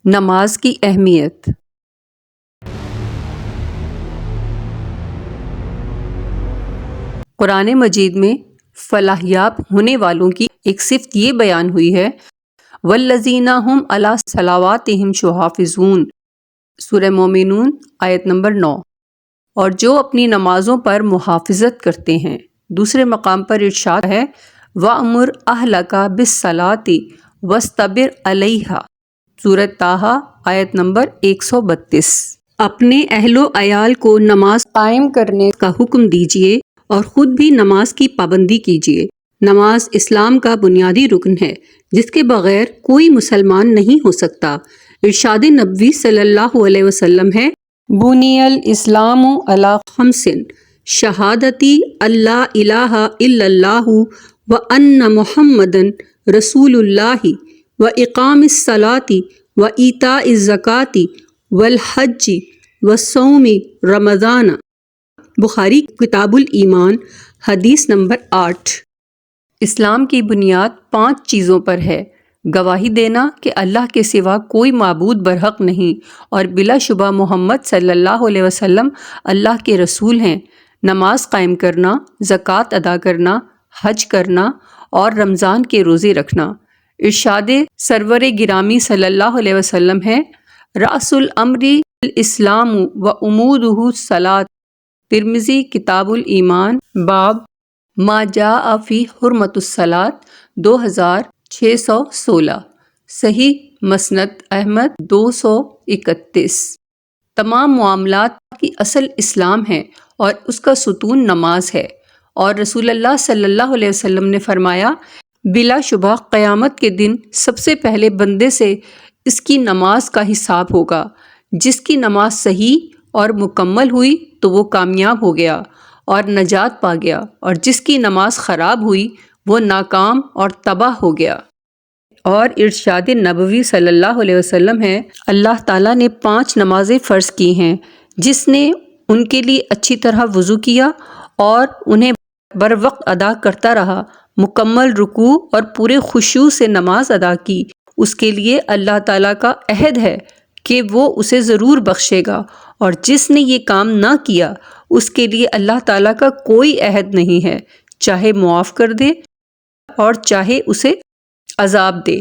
نماز کی اہمیت۔ قرآن مجید میں فلاح یاب ہونے والوں کی ایک صفت یہ بیان ہوئی ہے والذین ھم علی صلواتہم یحافظون، سورہ مومنون آیت نمبر 9۔ اور جو اپنی نمازوں پر محافظت کرتے ہیں۔ دوسرے مقام پر ارشاد ہے وَأْمُرْ أَهْلَكَ بِالصَّلَاةِ وَاصْطَبِرْ عَلَيْهَا، سورہ طٰہٰ آیت نمبر 132۔ اپنے اہل و عیال کو نماز قائم کرنے کا حکم دیجیے اور خود بھی نماز کی پابندی کیجیے۔ نماز اسلام کا بنیادی رکن ہے جس کے بغیر کوئی مسلمان نہیں ہو سکتا۔ ارشاد نبوی صلی اللہ علیہ وسلم ہے بنی الاسلام علی خمس شہادتی اللہ الہ الا اللہ وان محمدن رسول اللہ واقام الصلاۃ وایتاء الزکوٰۃ والحج وصوم رمضان، بخاری کتاب الایمان حدیث نمبر 8۔ اسلام کی بنیاد 5 چیزوں پر ہے۔ گواہی دینا کہ اللہ کے سوا کوئی معبود برحق نہیں اور بلا شبہ محمد صلی اللہ علیہ وسلم اللہ کے رسول ہیں، نماز قائم کرنا، زکوٰۃ ادا کرنا، حج کرنا اور رمضان کے روزے رکھنا۔ ارشاد سرور گرامی صلی اللہ علیہ وسلم ہے رأس الامر الاسلام وعمودہ الصلاۃ، ترمذی کتاب الایمان باب ما جاء فی حرمت الصلاۃ 2616، صحیح مسند احمد 231۔ تمام معاملات کی اصل اسلام ہے اور اس کا ستون نماز ہے، اور رسول اللہ صلی اللہ علیہ وسلم نے فرمایا بلا شبہ قیامت کے دن سب سے پہلے بندے سے اس کی نماز کا حساب ہوگا۔ جس کی نماز صحیح اور مکمل ہوئی تو وہ کامیاب ہو گیا اور نجات پا گیا، اور جس کی نماز خراب ہوئی وہ ناکام اور تباہ ہو گیا۔ اور ارشاد نبوی صلی اللہ علیہ وسلم ہے اللہ تعالیٰ نے 5 نمازیں فرض کی ہیں، جس نے ان کے لیے اچھی طرح وضو کیا اور انہیں بر وقت ادا کرتا رہا، مکمل رکوع اور پورے خشوع سے نماز ادا کی، اس کے لیے اللہ تعالیٰ کا عہد ہے کہ وہ اسے ضرور بخشے گا، اور جس نے یہ کام نہ کیا اس کے لیے اللہ تعالیٰ کا کوئی عہد نہیں ہے، چاہے معاف کر دے اور چاہے اسے عذاب دے۔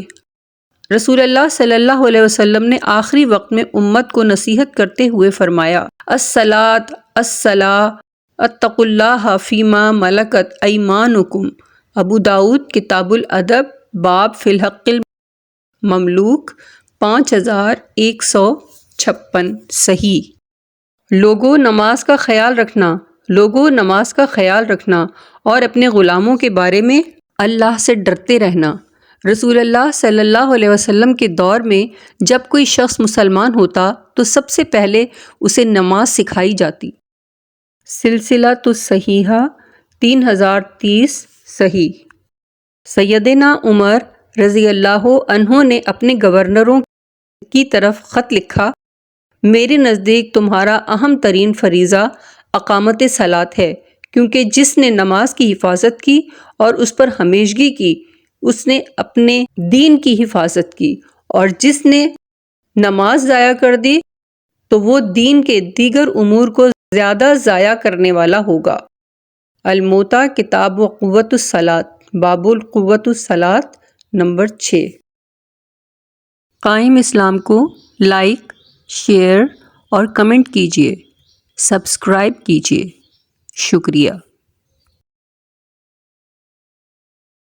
رسول اللہ صلی اللہ علیہ وسلم نے آخری وقت میں امت کو نصیحت کرتے ہوئے فرمایا الصلاۃ الصلاۃ اتقوا اللہ فیما ملکت ایمانکم، ابو داؤد کتاب الادب باب فی الحق المملوک 5156، صحیح۔ لوگوں نماز کا خیال رکھنا اور اپنے غلاموں کے بارے میں اللہ سے ڈرتے رہنا۔ رسول اللہ صلی اللہ علیہ وسلم کے دور میں جب کوئی شخص مسلمان ہوتا تو سب سے پہلے اسے نماز سکھائی جاتی۔ سلسلۃ الصحیحہ 3030، صحیح۔ سیدنا عمر رضی اللہ عنہ نے اپنے گورنروں کی طرف خط لکھا میرے نزدیک تمہارا اہم ترین فریضہ اقامت صلاۃ ہے، کیونکہ جس نے نماز کی حفاظت کی اور اس پر ہمیشگی کی اس نے اپنے دین کی حفاظت کی، اور جس نے نماز ضائع کر دی تو وہ دین کے دیگر امور کو زیادہ ضائع کرنے والا ہوگا۔ الموطا کتاب قوت الصلاۃ باب القوت الصلاۃ نمبر 6۔ قائم اسلام کو لائک، شیئر اور کمنٹ کیجیے، سبسکرائب کیجیے۔ شکریہ۔